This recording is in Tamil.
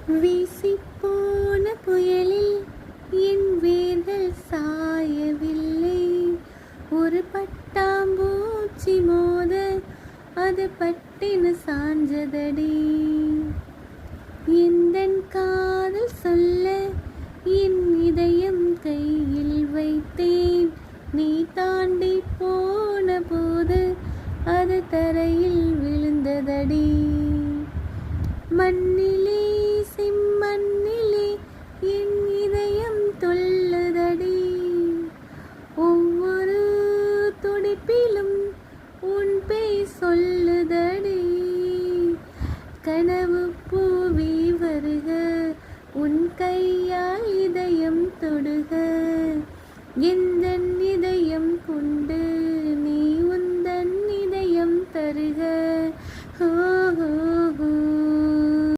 வீசிப்போன புயலில் என் வேர்கள் சாயவில்லை. ஒரு பட்டாம்பூச்சி மோத அது பட்டின சாஞ்சதடி. எந்தன் காதல் சொல்ல என் இதயம் கையில் வைத்தேன். நீ தாண்டி போன போது அது தரையில் விழுந்ததடி. மண்ணிலே செம்மண்ணிலே என் இதயம் தொல்லுதடி. ஒவ்வொரு துடிப்பிலும் உன் பேர் சொல்லுதடி. கனவு பூவி வருக, உன் கையால் இதயம் தொடுக. என்